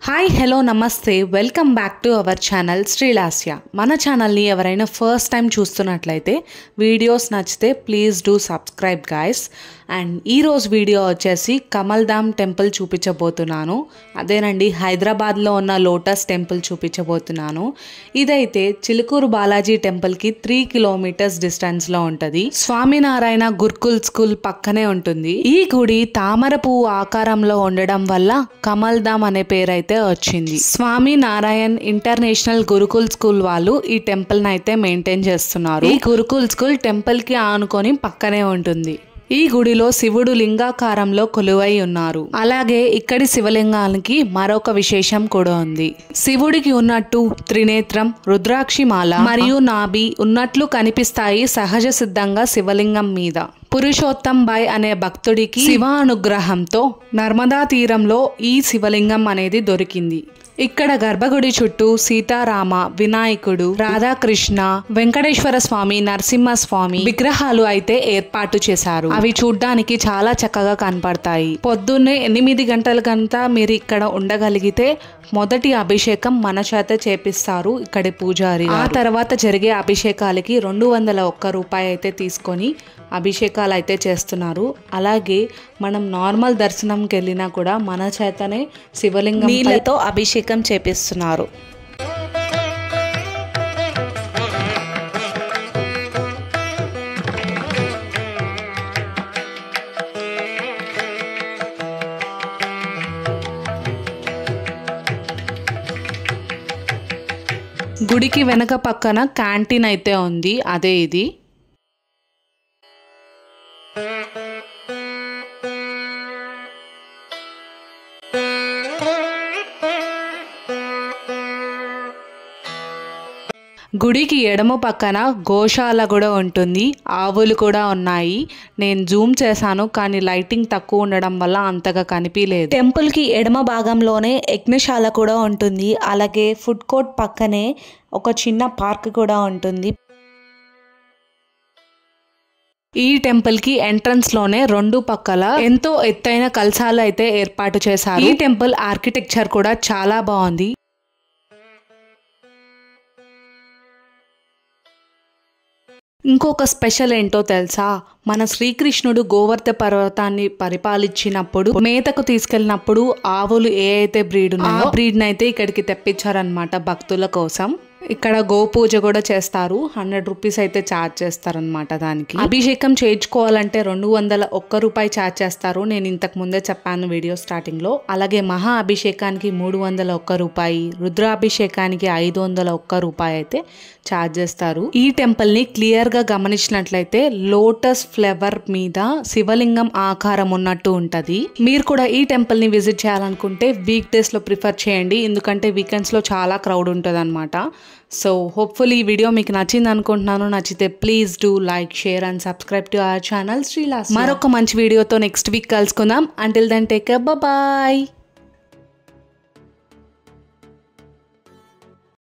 Hi hello నమస్తే welcome back to our channel Srilasya. మన ఛానల్ని ఎవరైనా ఫస్ట్ టైం చూస్తున్నట్లయితే వీడియోస్ నచ్చితే please do subscribe guys. And ఈరోజు వీడియో వచ్చేసి కమల్ధామ్ టెంపుల్ చూపించబోతున్నాను. అదేనండి, హైదరాబాద్లో ఉన్న లోటస్ టెంపుల్ చూపించబోతున్నాను. ఇదైతే చిలుకూరు బాలాజీ టెంపుల్కి 3 కిలోమీటర్స్ డిస్టెన్స్లో ఉంటుంది. స్వామినారాయణ గురుకుల్ స్కూల్ పక్కనే ఉంటుంది. ఈ గుడి తామర పువ్వు ఆకారంలో ఉండడం వల్ల కమల్ధామ్ అనే పేరైతే వచ్చింది. స్వామి నారాయణ్ ఇంటర్నేషనల్ గురుకుల్ స్కూల్ వాళ్ళు ఈ టెంపుల్ ని అయితే మెయింటైన్ చేస్తున్నారు. ఈ గురుకుల్ స్కూల్ టెంపుల్ కి ఆనుకొని పక్కనే ఉంటుంది. ఈ గుడిలో శివుడు లింగాకారంలో కొలువై ఉన్నారు. అలాగే ఇక్కడి శివలింగానికి మరొక విశేషం కూడా ఉంది. శివుడికి ఉన్నట్టు త్రినేత్రం, రుద్రాక్షిమాల మరియు నాభి ఉన్నట్లు కనిపిస్తాయి సహజ సిద్ధంగా శివలింగం మీద. పురుషోత్తం బాయ్ అనే భక్తుడికి శివ అనుగ్రహంతో నర్మదా తీరంలో ఈ శివలింగం అనేది దొరికింది. ఇక్కడ గర్భగుడి చుట్టూ సీతారామ, వినాయకుడు, రాధాకృష్ణ, వెంకటేశ్వర స్వామి, నరసింహస్వామి విగ్రహాలు అయితే ఏర్పాటు చేశారు. అవి చూడ్డానికి చాలా చక్కగా కనపడతాయి. పొద్దున్నే 8 గంటలకంతా మీరు ఇక్కడ ఉండగలిగితే మొదటి అభిషేకం మన చేత చేపిస్తారు ఇక్కడి పూజారి. ఆ తర్వాత జరిగే అభిషేకాలకి 201 రూపాయి అయితే తీసుకొని అభిషేకాలు అయితే చేస్తున్నారు. అలాగే మనం నార్మల్ దర్శనంకి వెళ్ళినా కూడా మన చేతనే శివలింగం నీళ్ళతో అభిషేకం చేపిస్తున్నారు. గుడికి వెనక పక్కన క్యాంటీన్ అయితే ఉంది, అదే ఇది. గుడికి ఎడమ పక్కన గోశాల కూడా ఉంటుంది. ఆవులు కూడా ఉన్నాయి. నేను జూమ్ చేశాను కానీ లైటింగ్ తక్కువ ఉండడం వల్ల అంతగా కనిపించలేదు. టెంపుల్ కి ఎడమ భాగంలోనే యజ్ఞశాల కూడా ఉంటుంది. అలాగే ఫుడ్ కోర్ట్ పక్కనే ఒక చిన్న పార్క్ కూడా ఉంటుంది. ఈ టెంపుల్ కి ఎంట్రన్స్ లోనే 2 పక్కల ఎంతో ఎత్తైన కలశాలు అయితే ఏర్పాటు చేశారు. ఈ టెంపుల్ ఆర్కిటెక్చర్ కూడా చాలా బాగుంది. ఇంకొక స్పెషల్ ఏంటో తెలుసా? మన శ్రీకృష్ణుడు గోవర్ధ పర్వతాన్ని పరిపాలించినప్పుడు మేతకు తీసుకెళ్ళినప్పుడు ఆవులు ఏ అయితే బ్రీడ్ ఉన్నాయో ఆ బ్రీడ్ నైతే ఇక్కడికి తెప్పించారనమాట భక్తుల కోసం. ఇక్కడ గోపూజ కూడా చేస్తారు. 100 రూపీస్ అయితే ఛార్జ్ చేస్తారనమాట. దానికి అభిషేకం చేయించుకోవాలంటే 201 రూపాయి ఛార్జ్ చేస్తారు. నేను ఇంతకు ముందే చెప్పాను వీడియో స్టార్టింగ్ లో. అలాగే మహా అభిషేకానికి 301 రూపాయి, రుద్రాభిషేకానికి 501 రూపాయి అయితే ఛార్జ్ చేస్తారు. ఈ టెంపుల్ ని క్లియర్ గా గమనించినట్లయితే లోటస్ ఫ్లవర్ మీద శివలింగం ఆకారం ఉన్నట్టు ఉంటది. మీరు కూడా ఈ టెంపుల్ ని విజిట్ చేయాలనుకుంటే వీక్ డేస్ లో ప్రిఫర్ చేయండి, ఎందుకంటే వీకెండ్స్ లో చాలా క్రౌడ్ ఉంటుంది అనమాట. సో హోప్ఫుల్లీ ఈ వీడియో మీకు నచ్చింది అనుకుంటున్నాను. నచ్చితే please do like, share and subscribe to our channel Srilasya. మరొక మంచి వీడియోతో నెక్స్ట్ వీక్ కలుసుకుందాం. Until then take care, bye.